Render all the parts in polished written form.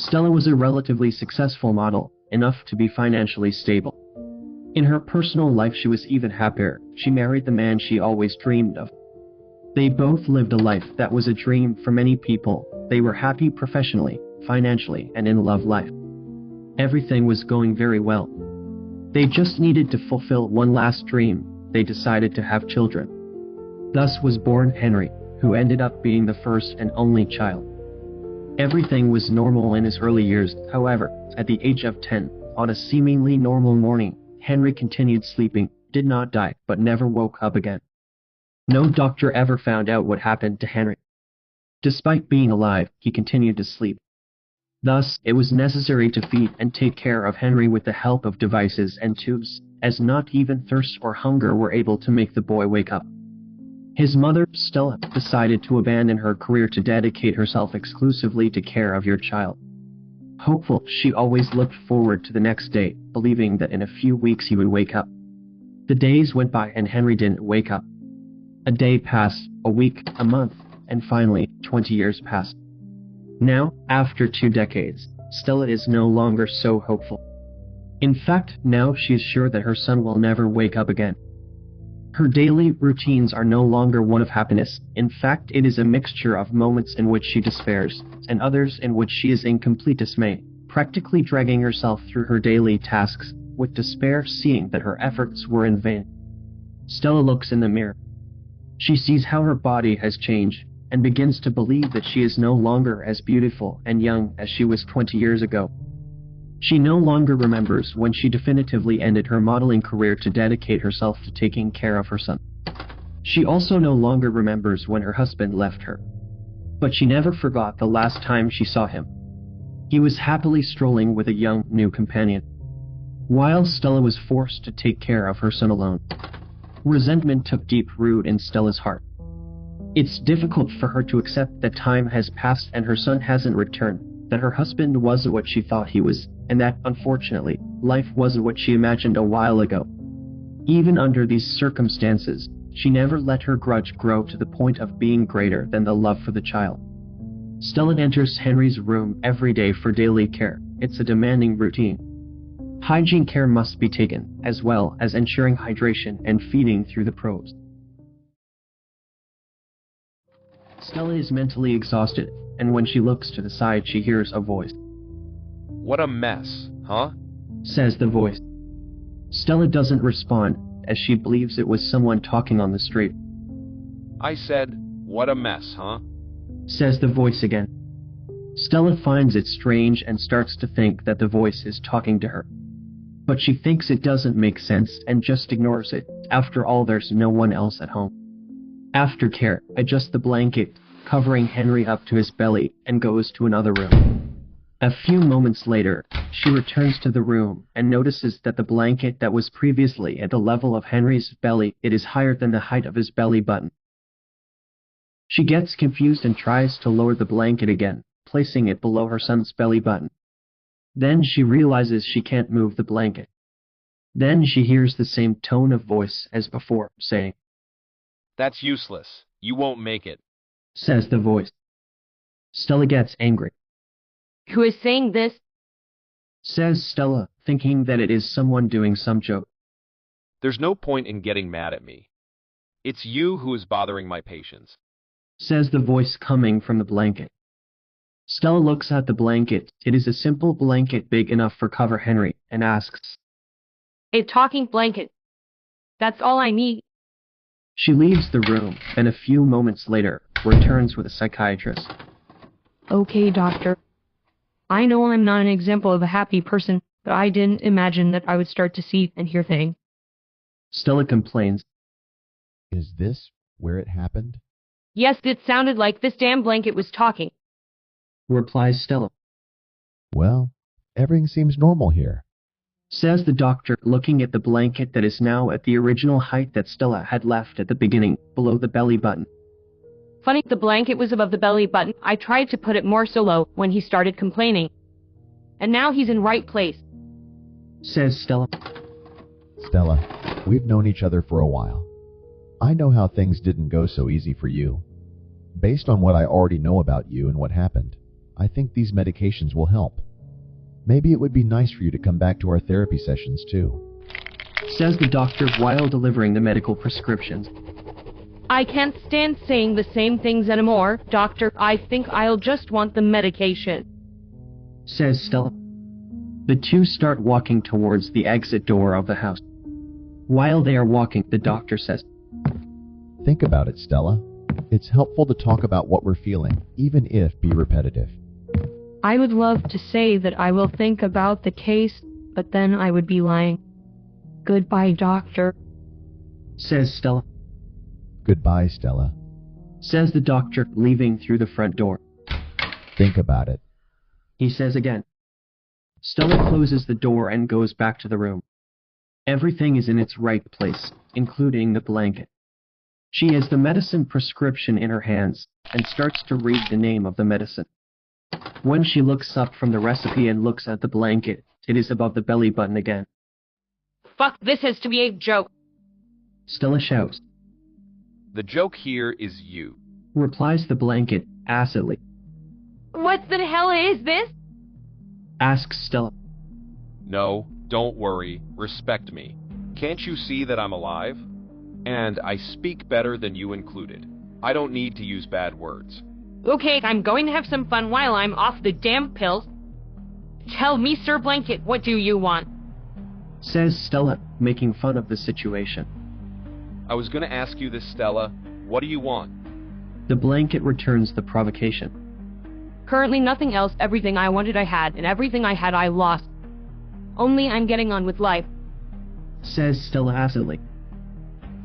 Stella was a relatively successful model, enough to be financially stable. In her personal life she was even happier. She married the man she always dreamed of. They both lived a life that was a dream for many people. They were happy professionally, financially, and in love life. Everything was going very well. They just needed to fulfill one last dream. They decided to have children. Thus was born Henry, who ended up being the first and only child. Everything was normal in his early years. However, at the age of 10, on a seemingly normal morning, Henry continued sleeping, did not die, but never woke up again. No doctor ever found out what happened to Henry. Despite being alive, he continued to sleep. Thus, it was necessary to feed and take care of Henry with the help of devices and tubes, as not even thirst or hunger were able to make the boy wake up. His mother, Stella, decided to abandon her career to dedicate herself exclusively to care of your child. Hopeful, she always looked forward to the next day, believing that in a few weeks he would wake up. The days went by and Henry didn't wake up. A day passed, a week, a month, and finally, 20 years passed. Now, after 2 decades, Stella is no longer so hopeful. In fact, now she is sure that her son will never wake up again. Her daily routines are no longer one of happiness. In fact, it is a mixture of moments in which she despairs, and others in which she is in complete dismay, practically dragging herself through her daily tasks, with despair seeing that her efforts were in vain. Stella looks in the mirror. She sees how her body has changed, and begins to believe that she is no longer as beautiful and young as she was 20 years ago. She no longer remembers when she definitively ended her modeling career to dedicate herself to taking care of her son. She also no longer remembers when her husband left her. But she never forgot the last time she saw him. He was happily strolling with a young new companion, while Stella was forced to take care of her son alone. Resentment took deep root in Stella's heart. It's difficult for her to accept that time has passed and her son hasn't returned, that her husband wasn't what she thought he was, and that, unfortunately, life wasn't what she imagined a while ago. Even under these circumstances, she never let her grudge grow to the point of being greater than the love for the child. Stella enters Henry's room every day for daily care. It's a demanding routine. Hygiene care must be taken, as well as ensuring hydration and feeding through the probes. Stella is mentally exhausted, and when she looks to the side she hears a voice. "What a mess, huh?" says the voice. Stella doesn't respond, as she believes it was someone talking on the street. "I said, what a mess, huh?" says the voice again. Stella finds it strange and starts to think that the voice is talking to her. But she thinks it doesn't make sense and just ignores it. After all, there's no one else at home. Aftercare adjusts the blanket, covering Henry up to his belly, and goes to another room. A few moments later, she returns to the room and notices that the blanket that was previously at the level of Henry's belly, it is higher than the height of his belly button. She gets confused and tries to lower the blanket again, placing it below her son's belly button. Then she realizes she can't move the blanket. Then she hears the same tone of voice as before, saying, "That's useless. You won't make it," says the voice. Stella gets angry. "Who is saying this?" says Stella, thinking that it is someone doing some joke. "There's no point in getting mad at me. It's you who is bothering my patients," says the voice coming from the blanket. Stella looks at the blanket. It is a simple blanket big enough for cover Henry, and asks, "A talking blanket. That's all I need." She leaves the room, and a few moments later, returns with a psychiatrist. "Okay, doctor. I know I'm not an example of a happy person, but I didn't imagine that I would start to see and hear things." Stella complains. Is this where it happened? "Yes, it sounded like this damn blanket was talking." Replies Stella. Well, everything seems normal here. Says the doctor, looking at the blanket that is now at the original height that Stella had left at the beginning, below the belly button. "Funny, the blanket was above the belly button. I tried to put it more so low when he started complaining. And now he's in right place." Says Stella. Stella, we've known each other for a while. I know how things didn't go so easy for you. Based on what I already know about you and what happened, I think these medications will help. Maybe it would be nice for you to come back to our therapy sessions too. Says the doctor while delivering the medical prescriptions. I can't stand saying the same things anymore, doctor. I think I'll just want the medication. Says Stella. The two start walking towards the exit door of the house. While they are walking, the doctor says, Think about it, Stella. It's helpful to talk about what we're feeling, even if be repetitive. I would love to say that I will think about the case, but then I would be lying. Goodbye, doctor. Says Stella. Goodbye, Stella. Says the doctor, leaving through the front door. Think about it. He says again. Stella closes the door and goes back to the room. Everything is in its right place, including the blanket. She has the medicine prescription in her hands and starts to read the name of the medicine. When she looks up from the recipe and looks at the blanket, it is above the belly button again. Fuck, this has to be a joke. Stella shouts. The joke here is you. Replies the blanket acidly. What the hell is this? Asks Stella. No, don't worry. Respect me. Can't you see that I'm alive? And I speak better than you included. I don't need to use bad words. Okay, I'm going to have some fun while I'm off the damn pills. Tell me, Sir Blanket, what do you want? Says Stella, making fun of the situation. I was going to ask you this, Stella. What do you want? The blanket returns the provocation. Currently nothing else. Everything I wanted I had, and everything I had I lost. Only I'm getting on with life. Says Stella acidly.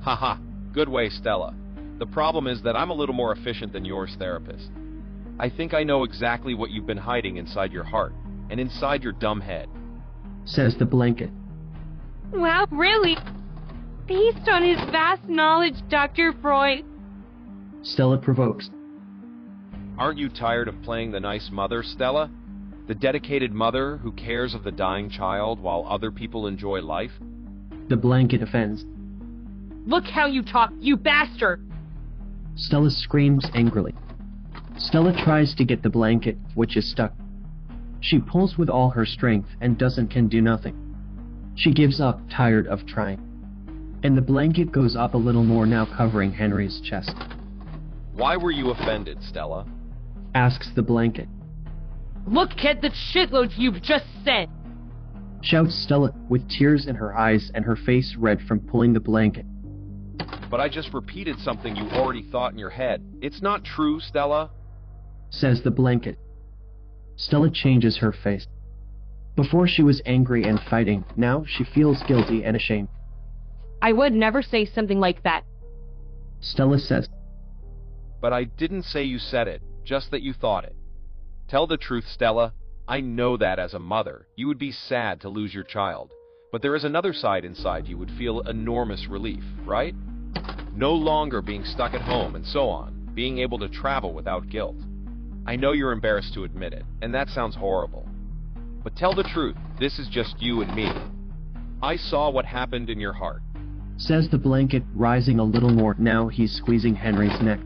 Haha, good way, Stella. The problem is that I'm a little more efficient than yours, therapist. I think I know exactly what you've been hiding inside your heart, and inside your dumb head. Says the blanket. Wow, really? Based on his vast knowledge, Dr. Freud. Stella provokes. Aren't you tired of playing the nice mother, Stella? The dedicated mother who cares of the dying child while other people enjoy life? The blanket offends. Look how you talk, you bastard! Stella screams angrily. Stella tries to get the blanket, which is stuck. She pulls with all her strength and can do nothing. She gives up, tired of trying. And the blanket goes up a little more, now covering Henry's chest. Why were you offended, Stella? Asks the blanket. Look at the shitloads you've just said! Shouts Stella, with tears in her eyes and her face red from pulling the blanket. But I just repeated something you already thought in your head. It's not true, Stella. Says the blanket. Stella changes her face. Before she was angry and fighting, now she feels guilty and ashamed. I would never say something like that. Stella says. But I didn't say you said it, just that you thought it. Tell the truth, Stella. I know that as a mother, you would be sad to lose your child. But there is another side inside you would feel enormous relief, right? No longer being stuck at home and so on, being able to travel without guilt. I know you're embarrassed to admit it, and that sounds horrible. But tell the truth, this is just you and me. I saw what happened in your heart. Says the blanket, rising a little more. Now he's squeezing Henry's neck.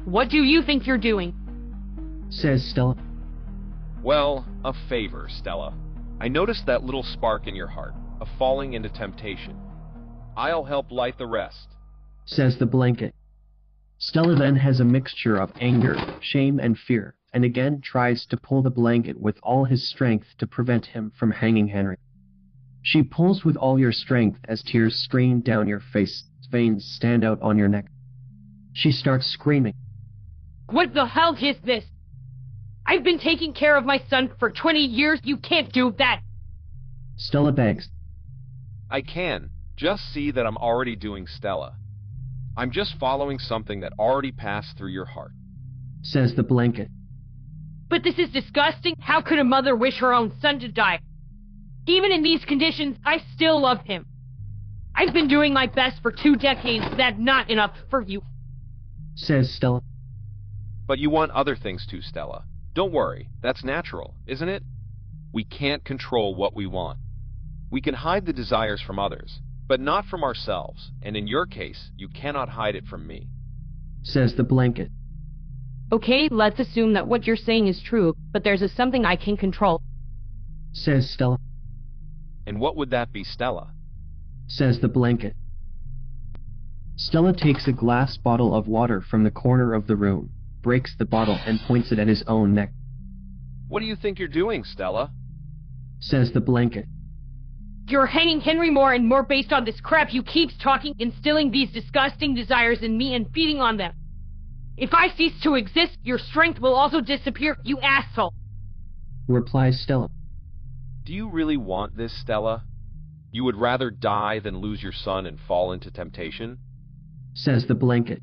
What do you think you're doing? Says Stella. Well, a favor, Stella. I noticed that little spark in your heart, of falling into temptation. I'll help light the rest. Says the blanket. Stella then has a mixture of anger, shame, and fear, and again tries to pull the blanket with all his strength to prevent him from hanging Henry. She pulls with all your strength as tears stream down your face, veins stand out on your neck. She starts screaming. What the hell is this? I've been taking care of my son for 20 years. You can't do that. Stella begs. I can. Just see that I'm already doing, Stella. I'm just following something that already passed through your heart. Says the blanket. But this is disgusting. How could a mother wish her own son to die? Even in these conditions, I still love him. I've been doing my best for 2 decades. That's not enough for you. Says Stella. But you want other things too, Stella. Don't worry. That's natural, isn't it? We can't control what we want. We can hide the desires from others, but not from ourselves, and in your case, you cannot hide it from me. Says the blanket. Okay, let's assume that what you're saying is true, but there's something I can control. Says Stella. And what would that be, Stella? Says the blanket. Stella takes a glass bottle of water from the corner of the room, breaks the bottle and points it at his own neck. What do you think you're doing, Stella? Says the blanket. You're hanging Henry more and more based on this crap you keep talking, instilling these disgusting desires in me and feeding on them. If I cease to exist, your strength will also disappear, you asshole. Replies Stella. Do you really want this, Stella? You would rather die than lose your son and fall into temptation? Says the blanket.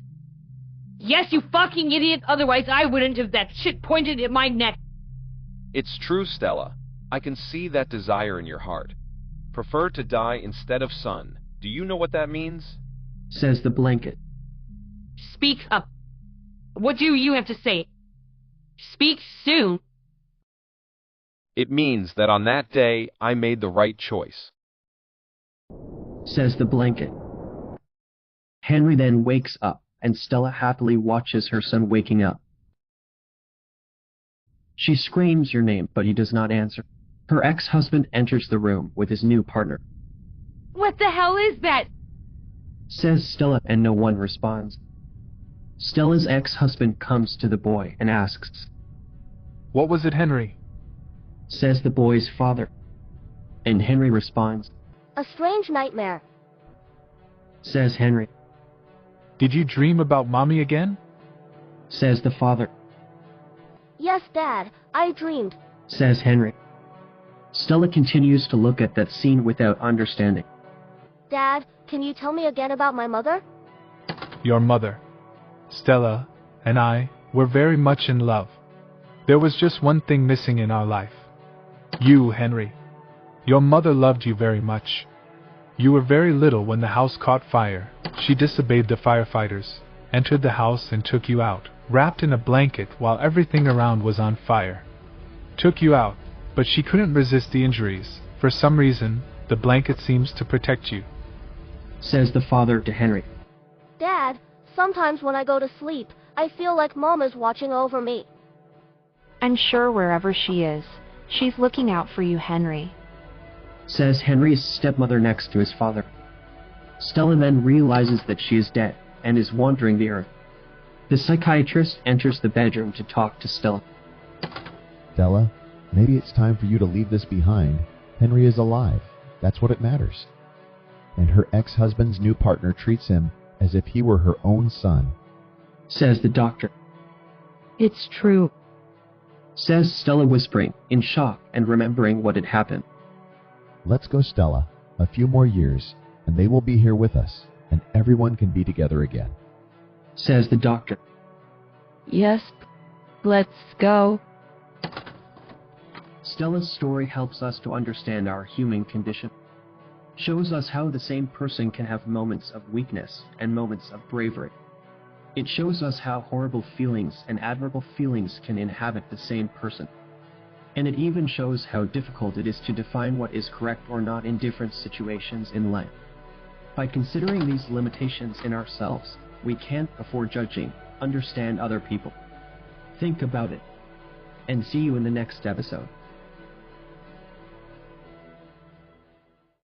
Yes, you fucking idiot, otherwise I wouldn't have that shit pointed at my neck. It's true, Stella. I can see that desire in your heart. Prefer to die instead of son. Do you know what that means? Says the blanket. Speak up. What do you have to say? Speak soon. It means that on that day, I made the right choice. Says the blanket. Henry then wakes up, and Stella happily watches her son waking up. She screams your name, but he does not answer. Her ex-husband enters the room with his new partner. What the hell is that? Says Stella, and no one responds. Stella's ex-husband comes to the boy and asks. What was it, Henry? Says the boy's father. And Henry responds. A strange nightmare. Says Henry. Did you dream about Mommy again? Says the father. Yes, Dad, I dreamed. Says Henry. Stella continues to look at that scene without understanding. Dad, can you tell me again about my mother? Your mother, Stella, and I were very much in love. There was just one thing missing in our life. You, Henry. Your mother loved you very much. You were very little when the house caught fire. She disobeyed the firefighters, entered the house and took you out, wrapped in a blanket while everything around was on fire. Took you out, but she couldn't resist the injuries. For some reason, the blanket seems to protect you. Says the father to Henry. Dad, sometimes when I go to sleep, I feel like Mom is watching over me. I'm sure wherever she is, she's looking out for you, Henry. Says Henry's stepmother next to his father. Stella then realizes that she is dead and is wandering the earth. The psychiatrist enters the bedroom to talk to Stella. Stella, maybe it's time for you to leave this behind. Henry is alive. That's what it matters. And her ex-husband's new partner treats him as if he were her own son. Says the doctor. It's true. Says Stella, whispering, in shock and remembering what had happened. Let's go, Stella. A few more years, and they will be here with us, and everyone can be together again. Says the doctor. Yes, let's go. Stella's story helps us to understand our human condition. Shows us how the same person can have moments of weakness and moments of bravery. It shows us how horrible feelings and admirable feelings can inhabit the same person. And it even shows how difficult it is to define what is correct or not in different situations in life. By considering these limitations in ourselves, we can't, before judging, understand other people. Think about it. And see you in the next episode.